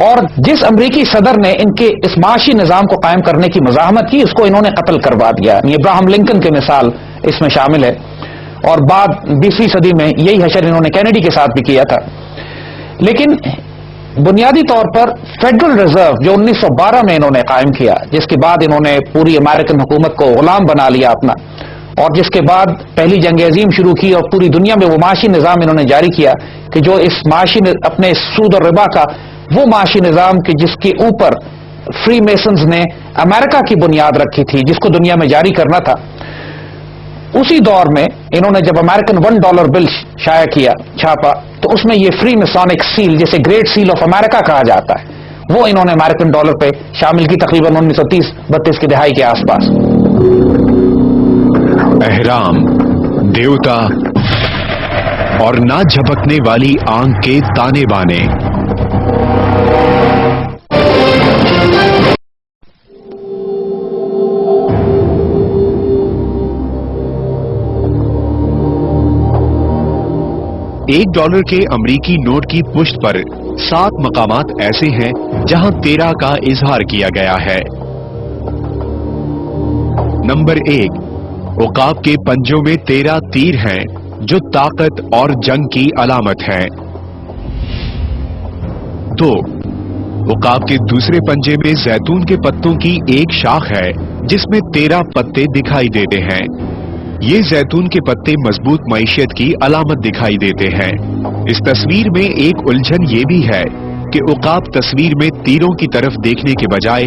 اور جس امریکی صدر نے ان کے اس معاشی نظام کو قائم کرنے کی مزاحمت کی اس کو انہوں نے قتل کروا دیا. یہ ابراہم لنکن کی مثال اس میں شامل ہے، اور بعد 20ویں صدی میں یہی حشر انہوں نے کینیڈی کے ساتھ بھی کیا تھا. لیکن بنیادی طور پر فیڈرل ریزرو جو 1912 میں انہوں نے قائم کیا، جس کے بعد انہوں نے پوری امریکن حکومت کو غلام بنا لیا اپنا، اور جس کے بعد پہلی جنگ عظیم شروع کی اور پوری دنیا میں وہ معاشی نظام انہوں نے جاری کیا کہ جو اس معاشی اپنے سود اور ربا کا وہ معاشی نظام کہ جس کے اوپر فری میسنز نے امریکہ کی بنیاد رکھی تھی، جس کو دنیا میں جاری کرنا تھا. اسی دور میں انہوں نے جب امریکن $1 بل شائع کیا، چھاپا، تو اس میں یہ فری میسونک سیل جسے گریٹ سیل آف امریکہ کہا جاتا ہے وہ انہوں نے امریکن ڈالر پہ شامل کی تقریباً 1930-32 کی دہائی کے آس پاس. احرام، دیوتا اور نہ جھپکنے والی آنکھ کے تانے بانے. $1 کے امریکی نوٹ کی پشت پر 7 مقامات ایسے ہیں جہاں 13 کا اظہار کیا گیا ہے. نمبر 1، عقاب کے پنجوں میں 13 تیر ہیں جو طاقت اور جنگ کی علامت ہے. 2، عقاب کے دوسرے پنجے میں زیتون کے پتوں کی ایک شاخ ہے جس میں 13 پتے دکھائی دیتے ہیں. یہ زیتون کے پتے مضبوط معیشت کی علامت دکھائی دیتے ہیں. اس تصویر میں ایک الجھن یہ بھی ہے کہ عقاب تصویر میں تیروں کی طرف دیکھنے کے بجائے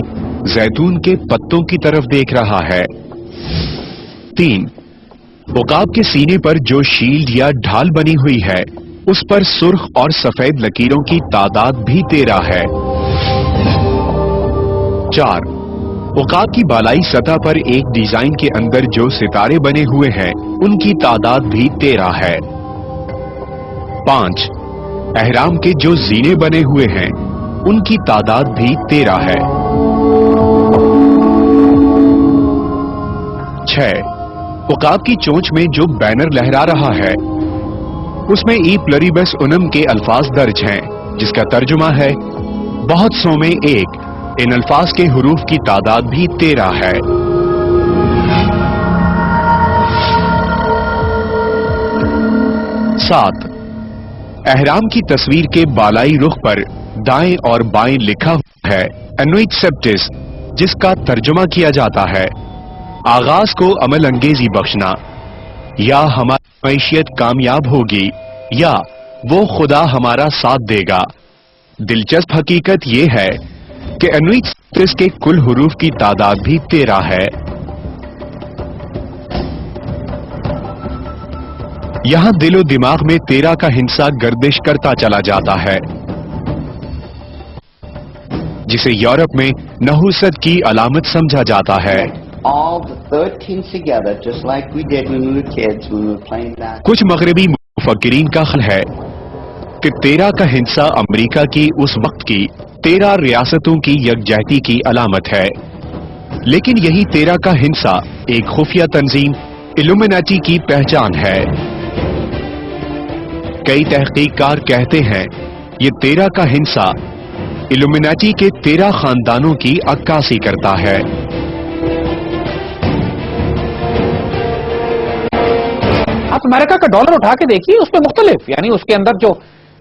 زیتون کے پتوں کی طرف دیکھ رہا ہے. 3، عقاب کے سینے پر جو شیلڈ یا ڈھال بنی ہوئی ہے اس پر سرخ اور سفید لکیروں کی تعداد بھی 13 ہے. 4، عقاب کی بالائی سطح پر ایک ڈیزائن کے اندر جو ستارے بنے ہوئے ہیں ان کی تعداد بھی 13 ہے. 5، احرام کے جو زینے بنے ہوئے ہیں ان کی تعداد بھی 13 ہے. 6، عقاب کی چونچ میں جو بینر لہرا رہا ہے اس میں ای پلریبس انم کے الفاظ درج ہیں جس کا ترجمہ ہے بہت سو میں ایک. ان الفاظ کے حروف کی تعداد بھی 13 ہے. 7، احرام کی تصویر کے بالائی رخ پر دائیں اور بائیں لکھا ہوا ہے انویٹ سیپٹس، جس کا ترجمہ کیا جاتا ہے آغاز کو عمل انگیزی بخشنا، یا ہماری معیشت کامیاب ہوگی، یا وہ خدا ہمارا ساتھ دے گا. دلچسپ حقیقت یہ ہے کہ انویٹ سیپٹس کے کل حروف کی تعداد بھی 13 ہے. یہاں دل و دماغ میں 13 کا ہنسا گردش کرتا چلا جاتا ہے جسے یورپ میں نحوست کی علامت سمجھا جاتا ہے. All the 13 together, just like we did when we were kids, when we were playing that. کچھ مغربی مفکرین کا خیال ہے کہ 13 کا ہنسا امریکہ کی اس وقت کی 13 ریاستوں کی یکجہتی کی علامت ہے، لیکن یہی 13 کا ہنسا ایک خفیہ تنظیم ایلومیناٹی کی پہچان ہے. کئی تحقیق کار کہتے ہیں یہ 13 کا ہنسا ایلومیناٹی کے 13 خاندانوں کی عکاسی کرتا ہے. آپ امریکہ کا ڈالر اٹھا کے دیکھیے، اس میں مختلف، یعنی اس کے اندر جو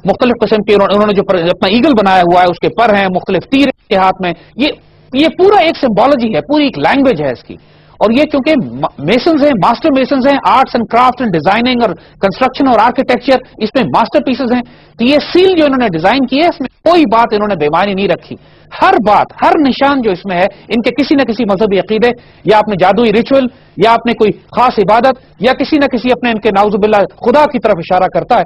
مختلف قسم کے انہوں نے جو اپنا ایگل بنایا ہوا ہے، اس کے پر ہیں، مختلف تیر کے ہاتھ میں، یہ پورا ایک سمبولوجی ہے، پوری ایک لینگویج ہے اس کی. اور یہ چونکہ میسنز ہیں، ماسٹر میسنز ہیں، arts and craft and designing اور کنسٹرکشن اور آرکیٹیکچر اس میں ماسٹر پیسز ہیں، تو یہ سیل جو انہوں نے ڈیزائن کی ہے اس میں کوئی بات انہوں نے بے معنی نہیں رکھی. ہر بات، ہر نشان جو اس میں ہے ان کے کسی نہ کسی مذہبی عقیدے یا اپنے جادوئی ریچول یا اپنے کوئی خاص عبادت یا کسی نہ کسی اپنے ان کے نعوذ باللہ خدا کی طرف اشارہ کرتا ہے.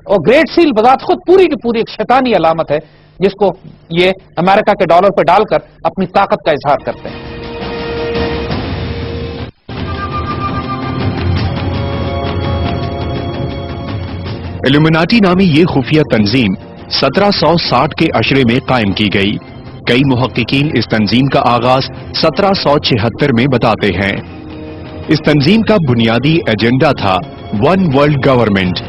اور گریٹ سیل بذات خود پوری کی پوری ایک شیطانی علامت ہے جس کو یہ امریکہ کے ڈالر پہ ڈال کر اپنی طاقت کا اظہار کرتے ہیں. ایلومیناٹی نامی یہ خفیہ تنظیم 1760 کے عشرے میں قائم کی گئی. کئی محققین اس تنظیم کا آغاز 1776 میں بتاتے ہیں. اس تنظیم کا بنیادی ایجنڈا تھا ون ورلڈ گورنمنٹ،